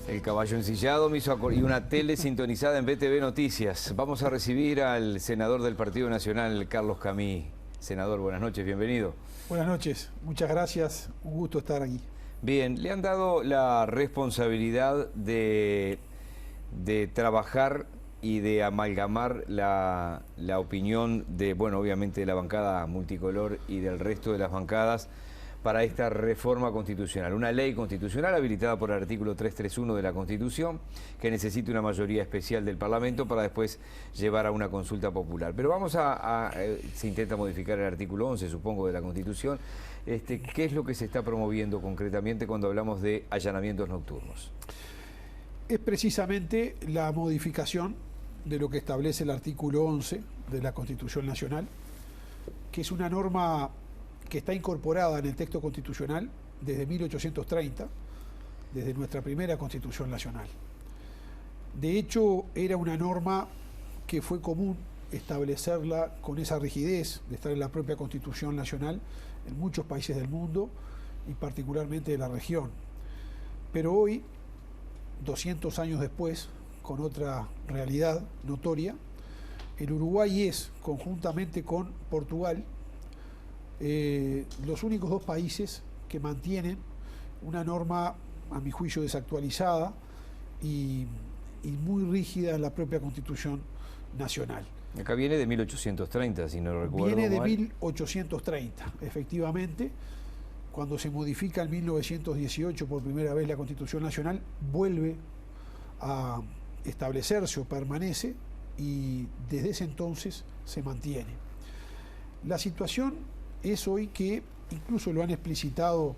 El caballo ensillado y una tele sintonizada en BTV Noticias. Vamos a recibir al senador del Partido Nacional, Carlos Camí. Senador, buenas noches, bienvenido. Buenas noches, muchas gracias, un gusto estar aquí. Bien, le han dado la responsabilidad de trabajar y de amalgamar la opinión de, bueno, obviamente de la bancada multicolor y del resto de las bancadas para esta reforma constitucional, una ley constitucional habilitada por el artículo 331 de la Constitución, que necesita una mayoría especial del Parlamento para después llevar a una consulta popular. Pero vamos se intenta modificar el artículo 11, supongo, de la Constitución. ¿Qué es lo que se está promoviendo concretamente cuando hablamos de allanamientos nocturnos? Es precisamente la modificación de lo que establece el artículo 11 de la Constitución Nacional, que es una norma que está incorporada en el texto constitucional desde 1830, desde nuestra primera Constitución Nacional. De hecho, era una norma que fue común establecerla con esa rigidez de estar en la propia Constitución Nacional en muchos países del mundo y particularmente de la región. Pero hoy, 200 años después, con otra realidad notoria, el Uruguay es, conjuntamente con Portugal, los únicos dos países que mantienen una norma, a mi juicio, desactualizada y muy rígida en la propia Constitución Nacional. Acá viene de 1830, si no recuerdo mal. Viene de mal. 1830, efectivamente. Cuando se modifica en 1918 por primera vez la Constitución Nacional, vuelve a establecerse o permanece y desde ese entonces se mantiene. La situación es hoy que, incluso lo han explicitado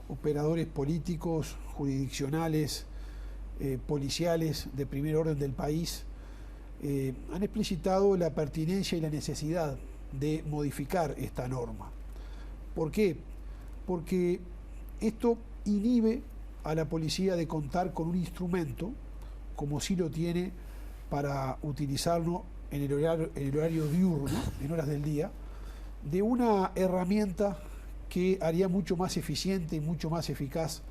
operadores políticos, jurisdiccionales, policiales de primer orden del país, han explicitado la pertinencia y la necesidad de modificar esta norma. ¿Por qué? Porque esto inhibe a la policía de contar con un instrumento, como sí lo tiene para utilizarlo en el horario diurno, en horas del día, de una herramienta que haría mucho más eficiente y mucho más eficaz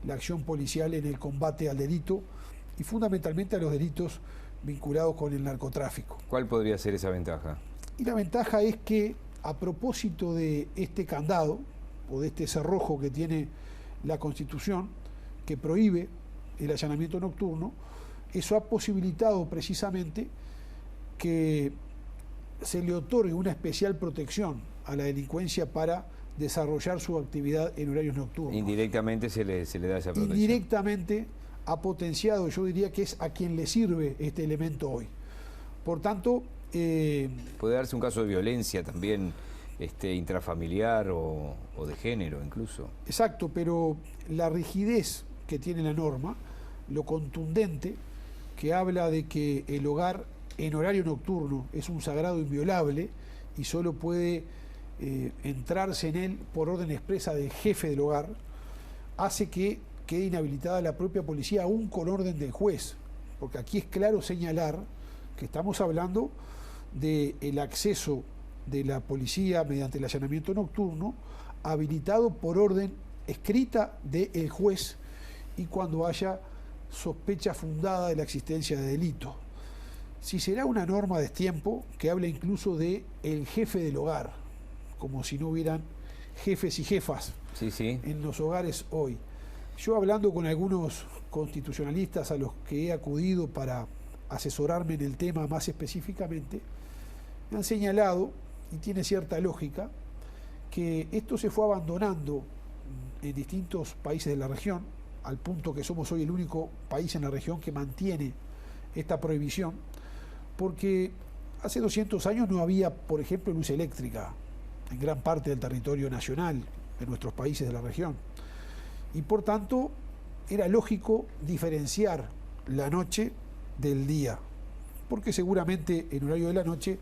la acción policial en el combate al delito y fundamentalmente a los delitos vinculados con el narcotráfico. ¿Cuál podría ser esa ventaja? Y la ventaja es que, a propósito de este candado o de este cerrojo que tiene la Constitución, que prohíbe el allanamiento nocturno, eso ha posibilitado precisamente que se le otorgue una especial protección a la delincuencia para desarrollar su actividad en horarios nocturnos. Indirectamente se le da esa protección. Indirectamente ha potenciado, yo diría que es a quien le sirve este elemento hoy. Por tanto... puede darse un caso de violencia también intrafamiliar o de género incluso. Exacto, pero la rigidez que tiene la norma, lo contundente, que habla de que el hogar en horario nocturno es un sagrado inviolable y solo puede entrarse en él por orden expresa del jefe del hogar, hace que quede inhabilitada la propia policía aún con orden del juez, porque aquí es claro señalar que estamos hablando del acceso de la policía mediante el allanamiento nocturno habilitado por orden escrita del juez y cuando haya sospecha fundada de la existencia de delito. Si será una norma de destiempo que hable incluso de el jefe del hogar, como si no hubieran jefes y jefas en los hogares hoy. Yo, hablando con algunos constitucionalistas a los que he acudido para asesorarme en el tema más específicamente, me han señalado, y tiene cierta lógica, que esto se fue abandonando en distintos países de la región, al punto que somos hoy el único país en la región que mantiene esta prohibición, porque hace 200 años no había, por ejemplo, luz eléctrica en gran parte del territorio nacional de nuestros países de la región. Y por tanto, era lógico diferenciar la noche del día, porque seguramente en horario de la noche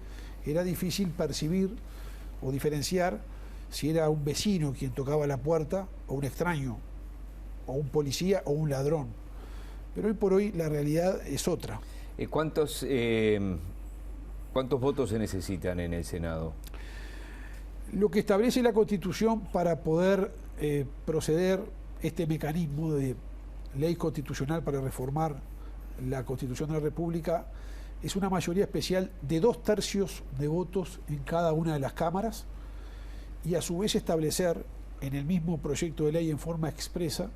era difícil percibir o diferenciar si era un vecino quien tocaba la puerta o un extraño, o un policía o un ladrón. Pero hoy por hoy la realidad es otra. ¿Cuántos votos se necesitan en el Senado? Lo que establece la Constitución para poder proceder este mecanismo de ley constitucional para reformar la Constitución de la República es una mayoría especial de 2/3 de votos en cada una de las cámaras y a su vez establecer en el mismo proyecto de ley en forma expresa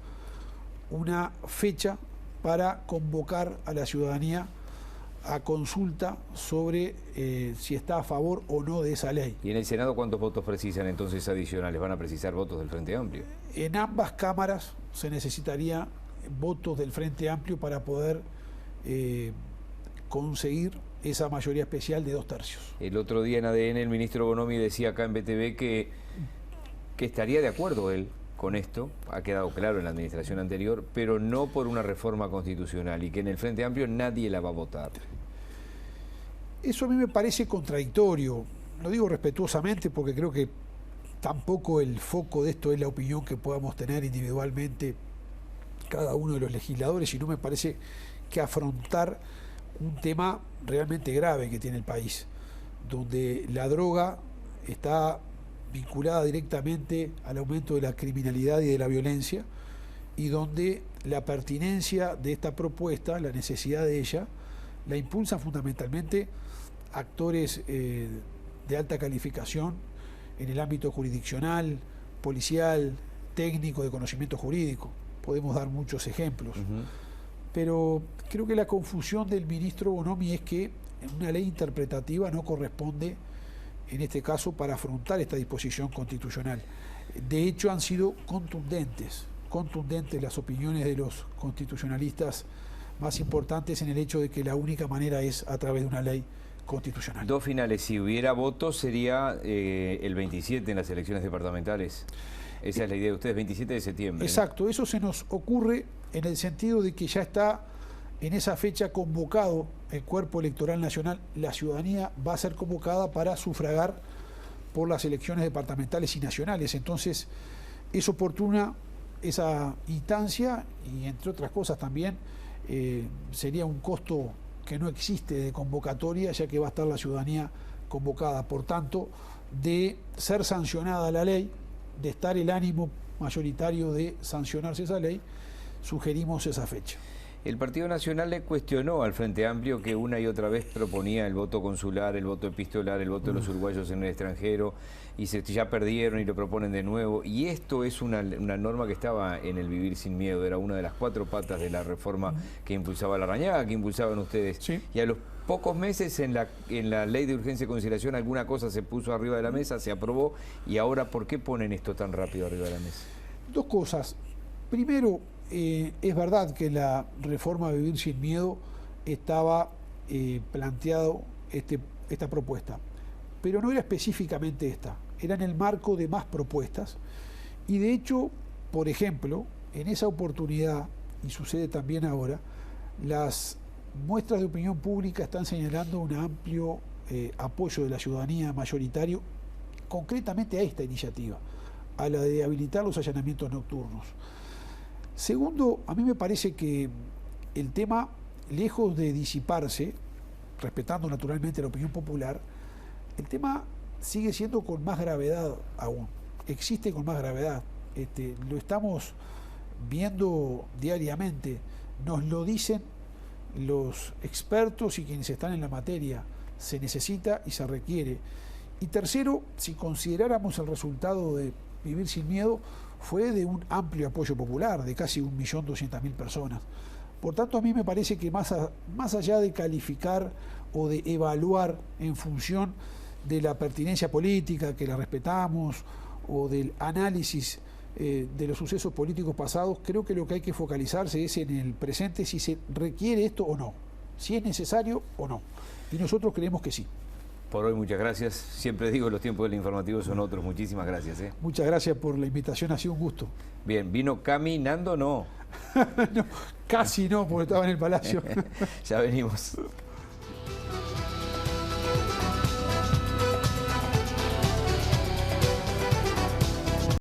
una fecha para convocar a la ciudadanía a consulta sobre si está a favor o no de esa ley. ¿Y en el Senado cuántos votos precisan entonces adicionales? ¿Van a precisar votos del Frente Amplio? En ambas cámaras se necesitaría votos del Frente Amplio para poder conseguir esa mayoría especial de 2/3. El otro día en ADN el ministro Bonomi decía acá en BTV que estaría de acuerdo él con esto, ha quedado claro en la administración anterior, pero no por una reforma constitucional y que en el Frente Amplio nadie la va a votar. Eso a mí me parece contradictorio, lo digo respetuosamente porque creo que tampoco el foco de esto es la opinión que podamos tener individualmente cada uno de los legisladores, sino me parece que afrontar un tema realmente grave que tiene el país, donde la droga está vinculada directamente al aumento de la criminalidad y de la violencia, y donde la pertinencia de esta propuesta, la necesidad de ella, la impulsan fundamentalmente actores de alta calificación en el ámbito jurisdiccional, policial, técnico, de conocimiento jurídico. Podemos dar muchos ejemplos. Pero creo que la confusión del ministro Bonomi es que una ley interpretativa no corresponde en este caso para afrontar esta disposición constitucional. De hecho, han sido contundentes las opiniones de los constitucionalistas más importantes en el hecho de que la única manera es a través de una ley constitucional. Dos finales, si hubiera votos sería el 27 en las elecciones departamentales. Esa es la idea de ustedes, 27 de septiembre. Exacto, eso se nos ocurre en el sentido de que ya está en esa fecha convocado el Cuerpo Electoral Nacional. La ciudadanía va a ser convocada para sufragar por las elecciones departamentales y nacionales. Entonces, es oportuna esa instancia y, entre otras cosas, también sería un costo que no existe de convocatoria, ya que va a estar la ciudadanía convocada. Por tanto, de ser sancionada la ley, de estar el ánimo mayoritario de sancionarse esa ley, sugerimos esa fecha. El Partido Nacional le cuestionó al Frente Amplio que una y otra vez proponía el voto consular, el voto epistolar, el voto de los uruguayos en el extranjero, y ya perdieron y lo proponen de nuevo. Y esto es una norma que estaba en el Vivir Sin Miedo, era una de las 4 patas de la reforma que impulsaba Larrañaga, que impulsaban ustedes. Sí. Y a los pocos meses en la ley de urgencia y conciliación alguna cosa se puso arriba de la mesa, se aprobó, y ahora ¿por qué ponen esto tan rápido arriba de la mesa? Dos cosas. Primero, es verdad que la reforma Vivir Sin Miedo estaba planteado esta propuesta, pero no era específicamente esta, era en el marco de más propuestas, y de hecho, por ejemplo, en esa oportunidad, y sucede también ahora, las muestras de opinión pública están señalando un amplio apoyo de la ciudadanía mayoritario, concretamente a esta iniciativa, a la de habilitar los allanamientos nocturnos. Segundo, a mí me parece que el tema, lejos de disiparse, respetando naturalmente la opinión popular, el tema sigue siendo con más gravedad aún, existe con más gravedad. Lo estamos viendo diariamente, nos lo dicen los expertos y quienes están en la materia, se necesita y se requiere. Y tercero, si consideráramos el resultado de Vivir Sin Miedo, fue de un amplio apoyo popular, de casi 1.200.000 personas. Por tanto, a mí me parece que más allá de calificar o de evaluar en función de la pertinencia política, que la respetamos, o del análisis de los sucesos políticos pasados, creo que lo que hay que focalizarse es en el presente, si se requiere esto o no, si es necesario o no. Y nosotros creemos que sí. Por hoy, muchas gracias. Siempre digo, los tiempos del informativo son otros. Muchísimas gracias. Muchas gracias por la invitación, ha sido un gusto. Bien, ¿vino caminando? No. No, casi no, porque estaba en el Palacio. Ya venimos.